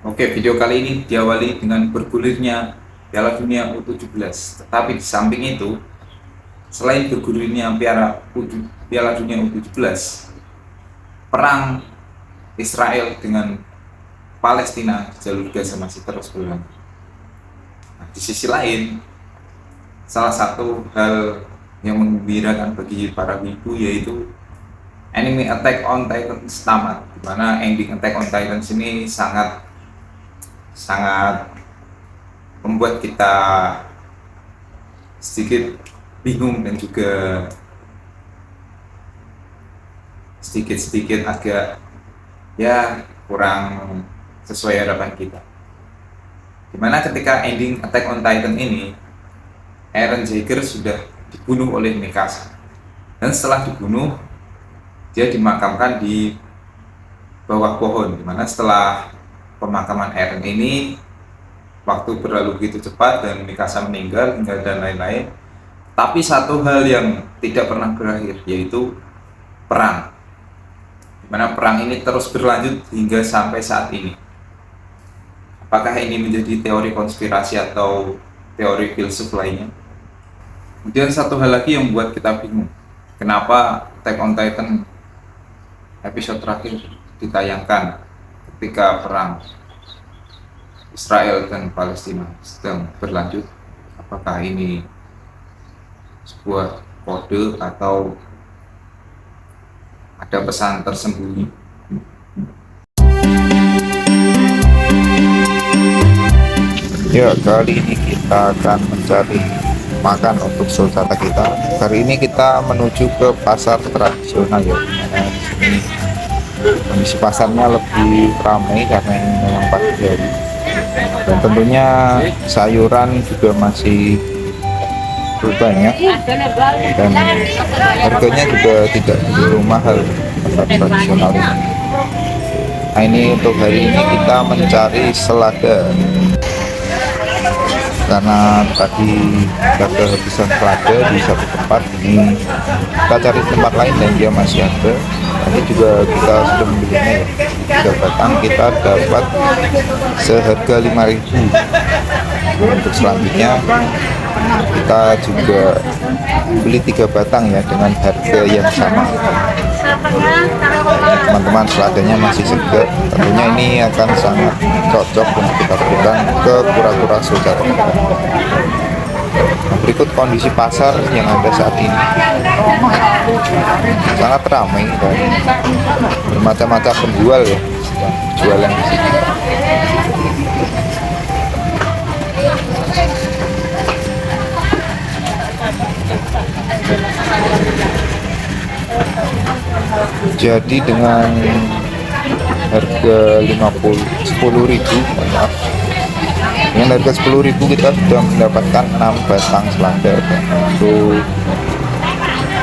Oke, video kali ini diawali dengan bergulirnya Piala Dunia U17. Tetapi di samping itu, selain bergulirnya Piala Dunia U17, perang Israel dengan Palestina di jalur Gaza masih terus berlanjut. Nah, di sisi lain, salah satu hal yang menggembirakan bagi para wibu yaitu anime Attack on Titan tamat, di mana ending Attack on Titan ini sangat sangat membuat kita sedikit bingung dan juga sedikit-sedikit agak ya kurang sesuai harapan kita. Dimana ketika ending Attack on Titan ini, Eren Jaeger sudah dibunuh oleh Mikasa, dan setelah dibunuh dia dimakamkan di bawah pohon. Dimana setelah pemakaman Eren ini, waktu berlalu begitu cepat dan Mikasa meninggal dan lain-lain. Tapi satu hal yang tidak pernah berakhir, yaitu perang. Dimana perang ini terus berlanjut hingga sampai saat ini. Apakah ini menjadi teori konspirasi atau teori filsuf lainnya? Kemudian satu hal lagi yang membuat kita bingung, kenapa Attack on Titan episode terakhir ditayangkan ketika perang Israel dan Palestina sedang berlanjut? Apakah ini sebuah kode atau ada pesan tersembunyi? Ya, kali ini kita akan mencari makan untuk saudara kita. Hari ini kita menuju ke pasar tradisional ya. Di sini kondisi pasarnya lebih ramai karena ini memang pagi hari. Dan tentunya sayuran juga masih banyak dan harganya juga tidak begitu mahal pasar tradisional ini. Nah, ini untuk hari ini kita mencari selada karena tadi kita kehabisan selada di satu tempat. Ini kita cari tempat lain dan dia masih ada. Tadi juga kita sudah membelinya ya, 3 batang kita dapat seharga 5.000. Untuk selanjutnya kita juga beli 3 batang ya dengan harga yang sama. Teman-teman, seladanya masih segar, tentunya ini akan sangat cocok untuk kita berikan ke kura-kura saudara kita. Nah, berikut kondisi pasar yang ada saat ini, sangat ramai dan bermacam-macam penjual ya sedang jualan di sini. Jadi dengan harga 10.000, maaf, dengan harga 10.000 kita sudah mendapatkan 6 batang selada. Itu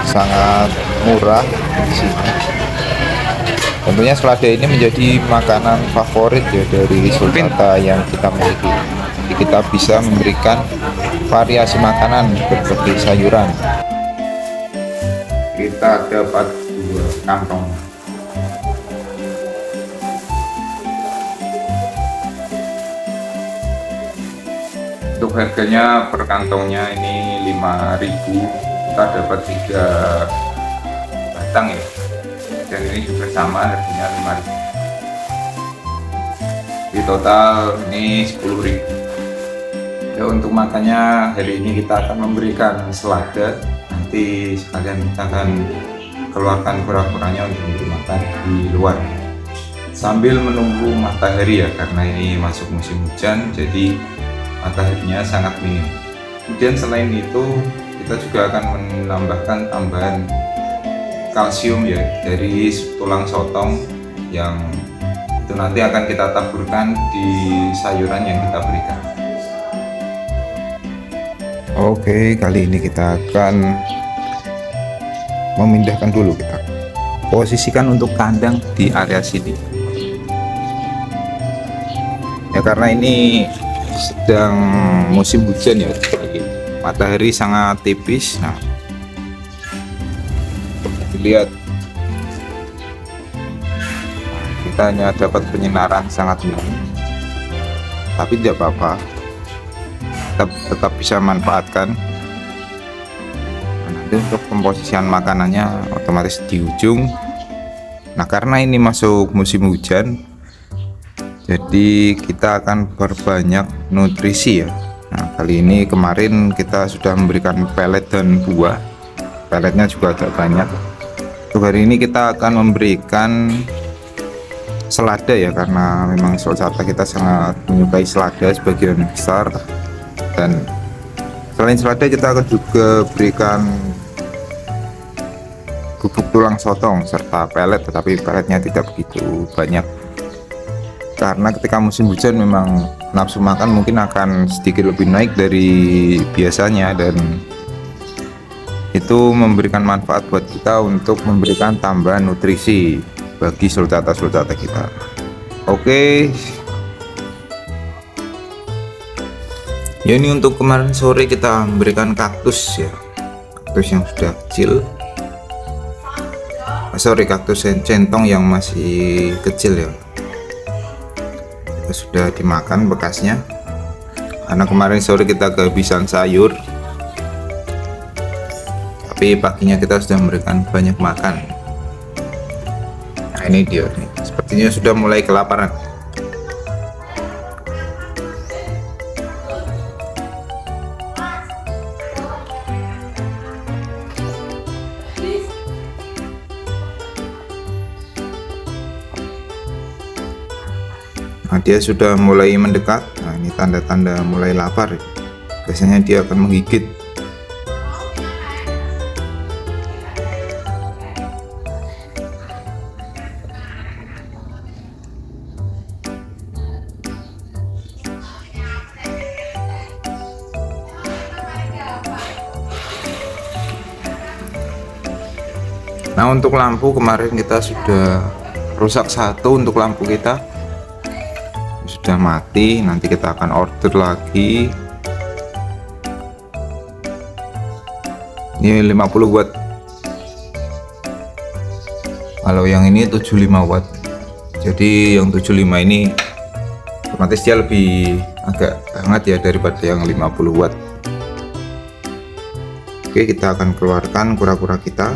sangat murah di sini. Tentunya selada ini menjadi makanan favorit ya dari sultata yang kita miliki. Jadi kita bisa memberikan variasi makanan berbagai sayuran. Kita dapat 2 kantong. Untuk harganya per kantongnya ini 5.000, kita dapat 3 batang ya, dan ini juga sama harganya 5.000. Di total ini 10.000 ya. Untuk makannya hari ini kita akan memberikan selada, nanti sekalian kita akan keluarkan kura-kuranya untuk dimakan di luar sambil menunggu matahari ya, karena ini masuk musim hujan jadi mataharinya sangat minim. Kemudian selain itu kita juga akan menambahkan tambahan kalsium ya dari tulang sotong, yang itu nanti akan kita taburkan di sayuran yang kita berikan. Oke, kali ini kita akan memindahkan dulu, kita posisikan untuk kandang di area sini ya, karena ini sedang musim hujan ya, jadi matahari sangat tipis. Nah, dilihat kita hanya dapat penyinaran sangat minim. tapi tidak apa-apa, tetap bisa manfaatkan. Nah, nanti untuk pemposisian makanannya otomatis di ujung. Nah, karena ini masuk musim hujan, jadi kita akan perbanyak nutrisi ya. Nah, kali ini kemarin kita sudah memberikan pelet dan buah. Peletnya juga agak banyak. Untuk hari ini kita akan memberikan selada ya, karena memang sulcata kita sangat menyukai selada sebagian besar. Dan selain selada kita akan juga berikan bubuk tulang sotong serta pelet, tetapi peletnya tidak begitu banyak. Karena ketika musim hujan memang nafsu makan mungkin akan sedikit lebih naik dari biasanya, dan itu memberikan manfaat buat kita untuk memberikan tambahan nutrisi bagi sulcata-sulcata kita. Oke. Ya, ini untuk kemarin sore kita memberikan kaktus ya. Kaktus yang sudah kecil. Kaktus centong yang masih kecil ya. Sudah dimakan bekasnya, karena kemarin sore kita kehabisan sayur, tapi paginya kita sudah memberikan banyak makan. Nah, ini dia nih, sepertinya sudah mulai kelaparan. Nah, dia sudah mulai mendekat. Nah, ini tanda-tanda mulai lapar. Biasanya dia akan menggigit. Nah, untuk lampu kemarin kita sudah rusak satu, untuk lampu kita sudah mati. Nanti kita akan order lagi. Ini 50 watt, kalau yang ini 75 watt. Jadi yang 75 ini otomatis dia lebih agak hangat ya daripada yang 50 watt. Oke, kita akan keluarkan kura-kura kita.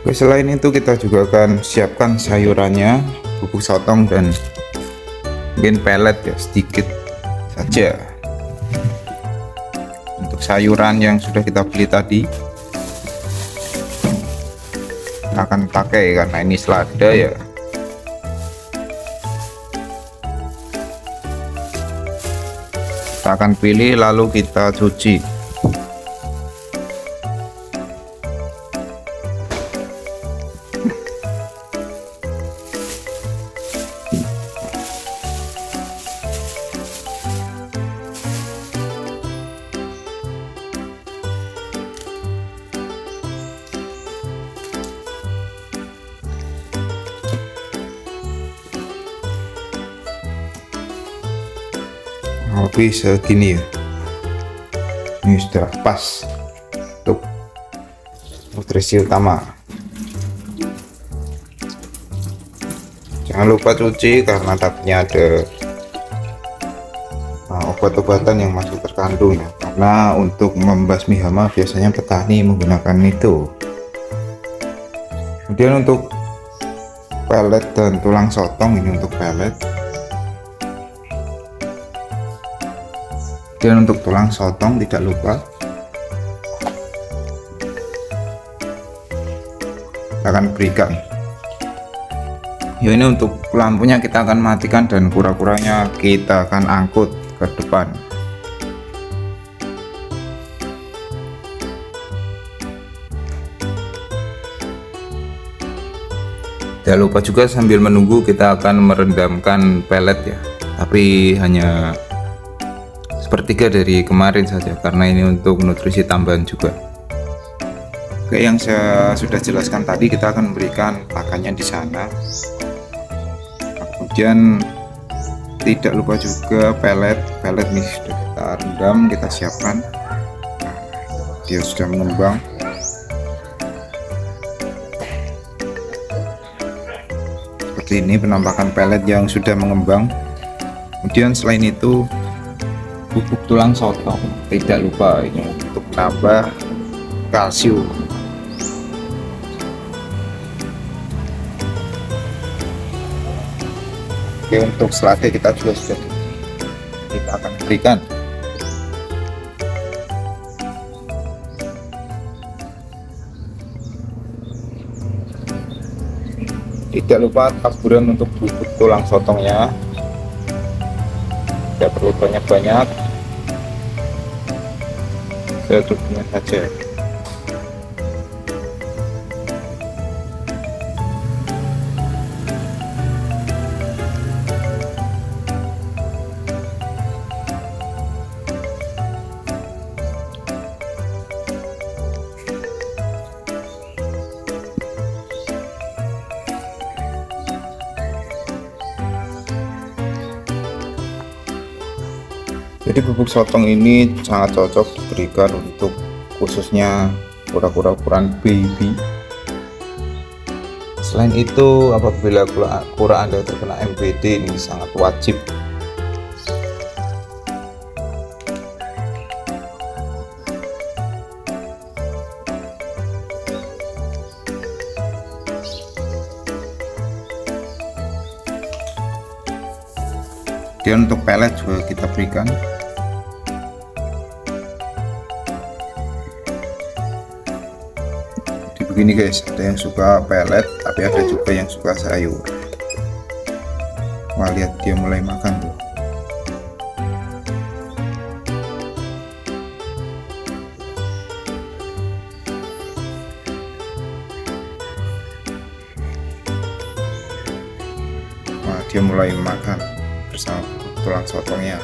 Oke, selain itu kita juga akan siapkan sayurannya, bubuk sotong dan mungkin pelet ya, sedikit saja. Untuk sayuran yang sudah kita beli tadi kita akan pakai, karena ini selada ya. Kita akan pilih lalu kita cuci. Lebih segini ya, ini sudah pas untuk nutrisi utama. Jangan lupa cuci, karena takutnya ada obat-obatan yang masih terkandung ya, karena untuk membasmi hama biasanya petani menggunakan itu. Kemudian untuk pelet dan tulang sotong, ini untuk pelet. Dan untuk tulang sotong tidak lupa kita akan berikan. Ya, ini untuk lampunya kita akan matikan dan kura-kuranya kita akan angkut ke depan. Jangan lupa juga sambil menunggu kita akan merendamkan pelet ya, tapi hanya sepertiga dari kemarin saja, karena ini untuk nutrisi tambahan juga. Oke, yang saya sudah jelaskan tadi, kita akan memberikan pakannya di sana. Kemudian tidak lupa juga pelet nih sudah kita rendam, kita siapkan. Dia sudah mengembang. seperti ini penampakan pelet yang sudah mengembang. Kemudian selain itu bubuk tulang sotong, tidak lupa ini untuk menambah kalsium. Oke, untuk selada kita juga sudah kita akan berikan. Tidak lupa taburan untuk bubuk tulang sotongnya, tidak perlu banyak-banyak, secukupnya saja. Jadi bubuk sotong ini sangat cocok diberikan untuk khususnya kura-kura ukuran baby. Selain itu, apabila kura Anda terkena MBD, ini sangat wajib. Kemudian untuk pelet juga kita berikan. Jadi begini guys, ada yang suka pelet tapi ada juga yang suka sayur. Wah, lihat dia mulai makan tuh. Wah, dia mulai makan bersama tulang sotongnya.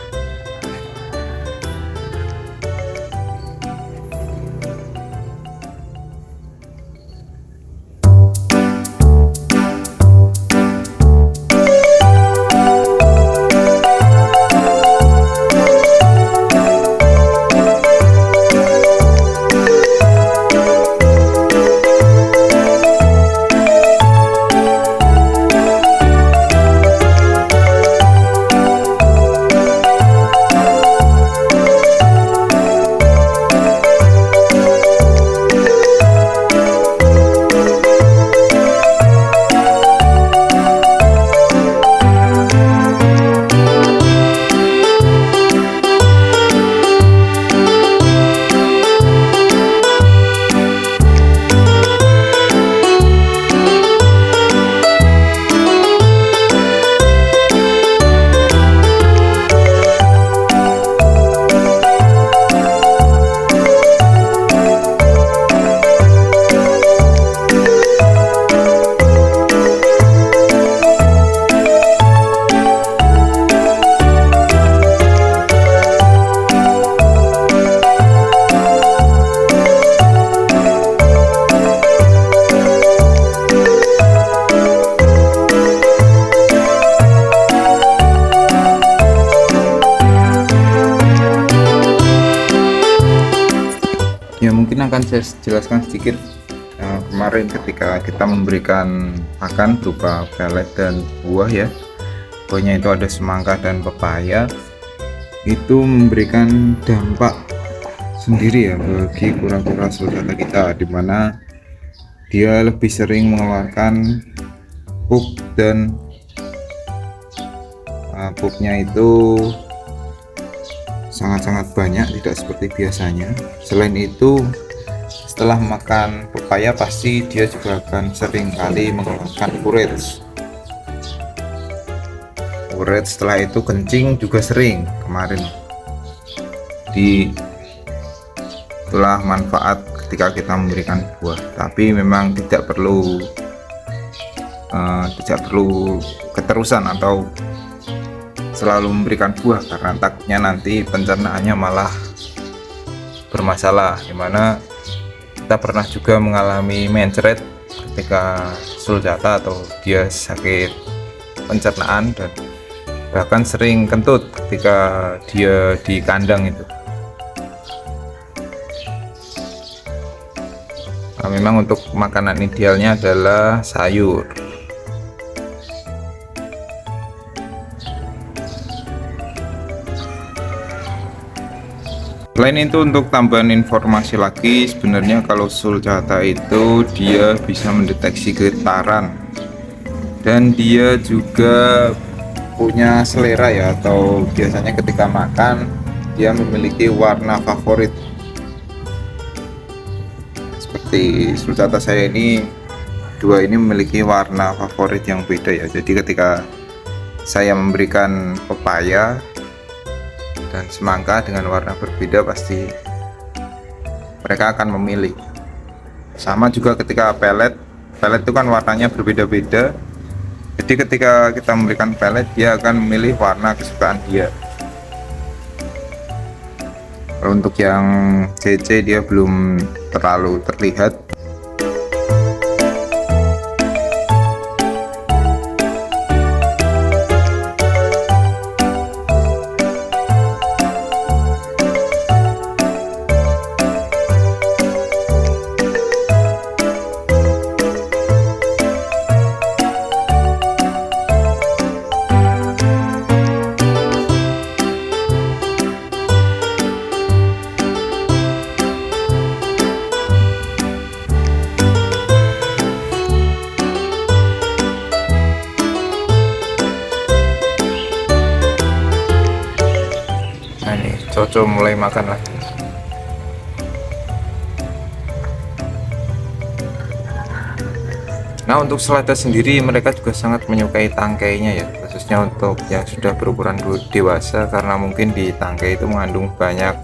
Ya, mungkin akan saya jelaskan sedikit. Kemarin ketika kita memberikan makan berupa pelet dan buah ya, buahnya itu ada semangka dan pepaya, itu memberikan dampak sendiri ya bagi kura-kura sulcata kita, dimana dia lebih sering mengeluarkan pup dan pupnya itu sangat-sangat banyak, tidak seperti biasanya. Selain itu, setelah makan pepaya pasti dia juga akan sering kali mengeluarkan uret. Setelah itu kencing juga sering. Kemarin itulah manfaat ketika kita memberikan buah, tapi memang tidak perlu keterusan atau selalu memberikan buah, karena takutnya nanti pencernaannya malah bermasalah, dimana kita pernah juga mengalami mencret ketika sulcata atau dia sakit pencernaan dan bahkan sering kentut ketika dia di kandang itu. Memang untuk makanan idealnya adalah sayur. Selain itu, untuk tambahan informasi lagi, sebenarnya kalau sulcata itu dia bisa mendeteksi getaran, dan dia juga punya selera ya, atau biasanya ketika makan dia memiliki warna favorit. Seperti sulcata saya ini, dua ini memiliki warna favorit yang beda ya. Jadi ketika saya memberikan pepaya dan semangka dengan warna berbeda, pasti mereka akan memilih. Sama juga ketika pelet itu kan warnanya berbeda-beda, jadi ketika kita memberikan pelet, dia akan memilih warna kesukaan dia. Kalau untuk yang CC dia belum terlalu terlihat. Nah ini Coco mulai makan lagi. Nah untuk selada sendiri mereka juga sangat menyukai tangkainya ya, khususnya untuk yang sudah berukuran dewasa, karena mungkin di tangkai itu mengandung banyak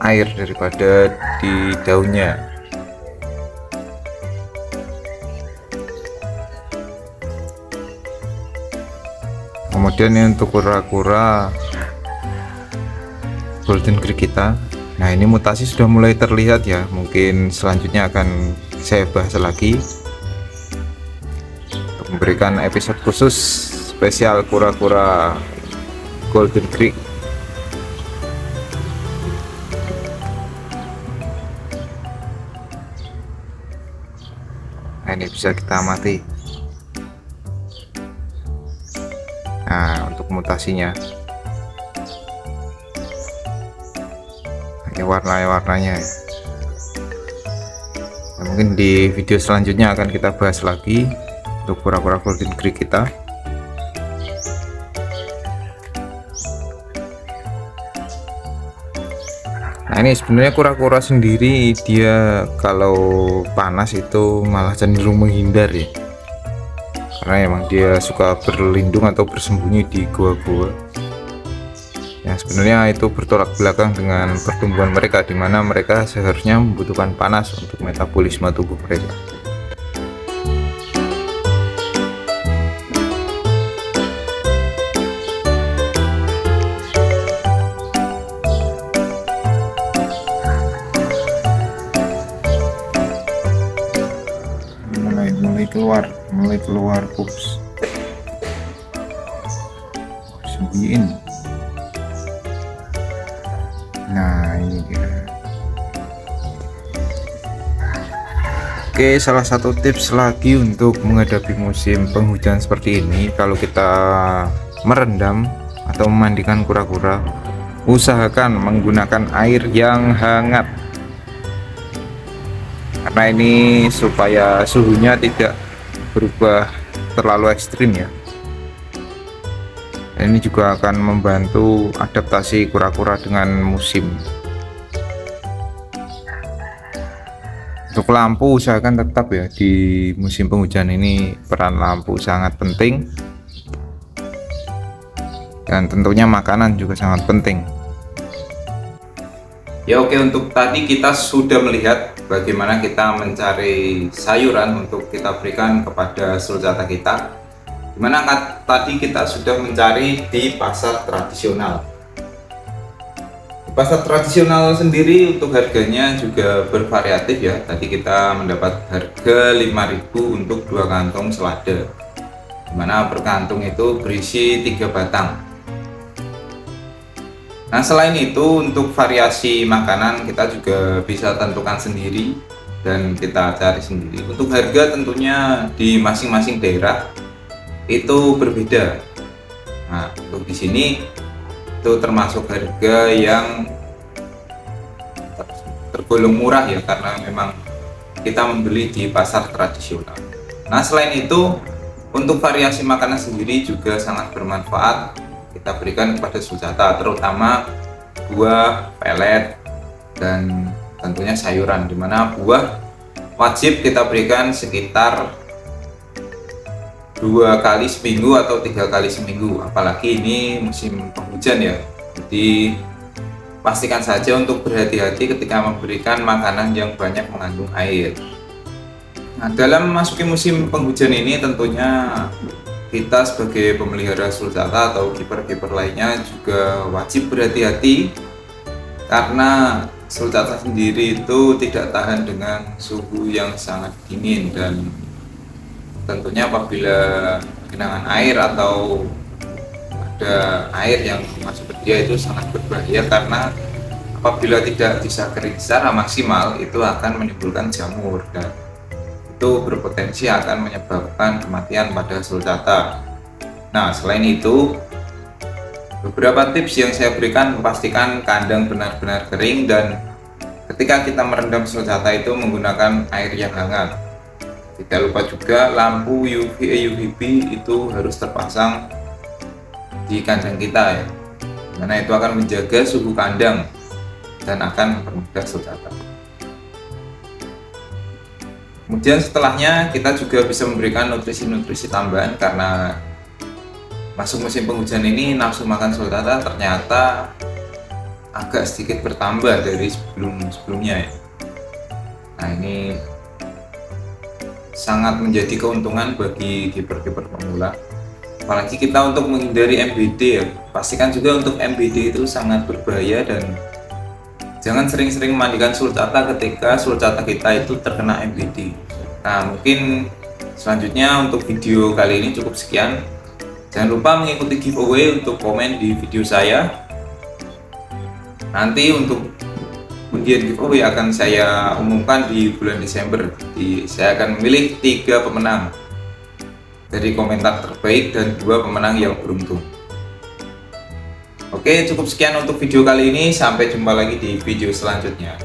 air daripada di daunnya. Kemudian ini untuk kura-kura golden Greek kita. Nah ini mutasi sudah mulai terlihat ya, mungkin selanjutnya akan saya bahas lagi untuk memberikan episode khusus spesial kura-kura golden Greek. Nah ini bisa kita amati. Nah untuk mutasinya, warna-warnanya ya. Nah, mungkin di video selanjutnya akan kita bahas lagi untuk kura-kura golden Greek kita. Nah ini sebenarnya kura-kura sendiri dia kalau panas itu malah cenderung menghindar ya, karena emang dia suka berlindung atau bersembunyi di gua-gua. Ya sebenarnya itu bertolak belakang dengan pertumbuhan mereka, di mana mereka seharusnya membutuhkan panas untuk metabolisme tubuh mereka. mulai keluar pups, sembunyiin. Nah ini dia. Oke, salah satu tips lagi untuk menghadapi musim penghujan seperti ini, kalau kita merendam atau memandikan kura-kura, usahakan menggunakan air yang hangat, karena ini supaya suhunya tidak berubah terlalu ekstrim ya. Ini juga akan membantu adaptasi kura-kura dengan musim. Untuk lampu usahakan tetap ya, di musim penghujan ini peran lampu sangat penting, dan tentunya makanan juga sangat penting. Ya oke, untuk tadi kita sudah melihat bagaimana kita mencari sayuran untuk kita berikan kepada sulcata kita, dimana tadi kita sudah mencari di pasar tradisional. Pasar tradisional sendiri untuk harganya juga bervariatif ya. Tadi kita mendapat harga 5.000 untuk 2 kantong selada, dimana per kantong itu berisi 3 batang. Nah selain itu, untuk variasi makanan kita juga bisa tentukan sendiri dan kita cari sendiri. Untuk harga tentunya di masing-masing daerah itu berbeda. Nah untuk di sini itu termasuk harga yang tergolong murah ya, karena memang kita membeli di pasar tradisional. Nah, selain itu untuk variasi makanan sendiri juga sangat bermanfaat kita berikan kepada sulcata, terutama buah, pelet, dan tentunya sayuran, dimana buah wajib kita berikan sekitar 2 kali seminggu atau 3 kali seminggu, apalagi ini musim penghujan ya. Jadi pastikan saja untuk berhati-hati ketika memberikan makanan yang banyak mengandung air. Nah, dalam memasuki musim penghujan ini tentunya kita sebagai pemelihara sulcata atau kiper-kiper lainnya juga wajib berhati-hati, karena sulcata sendiri itu tidak tahan dengan suhu yang sangat dingin, dan tentunya apabila genangan air atau ada air yang masuk ke dia itu sangat berbahaya, karena apabila tidak bisa kering secara maksimal itu akan menimbulkan jamur, dan itu berpotensi akan menyebabkan kematian pada sulcata. Nah, selain itu beberapa tips yang saya berikan, pastikan kandang benar-benar kering, dan ketika kita merendam sulcata itu menggunakan air yang hangat. Tidak lupa juga lampu UVA UVB itu harus terpasang di kandang kita ya, karena itu akan menjaga suhu kandang dan akan mempermudah sulcata. Kemudian setelahnya kita juga bisa memberikan nutrisi-nutrisi tambahan, karena masuk musim penghujan ini nafsu makan sulcata ternyata agak sedikit bertambah dari sebelumnya ya. Nah, ini sangat menjadi keuntungan bagi kiper-kiper pemula, apalagi kita untuk menghindari MBD ya. Pastikan juga untuk MBD itu sangat berbahaya, dan jangan sering-sering memandikan sulcata ketika sulcata kita itu terkena MBD. Nah, mungkin selanjutnya untuk video kali ini cukup sekian. Jangan lupa mengikuti giveaway untuk komen di video saya. Nanti untuk undian giveaway akan saya umumkan di bulan Desember. Saya akan memilih 3 pemenang dari komentar terbaik dan 2 pemenang yang beruntung. Oke, cukup sekian untuk video kali ini. Sampai jumpa lagi di video selanjutnya.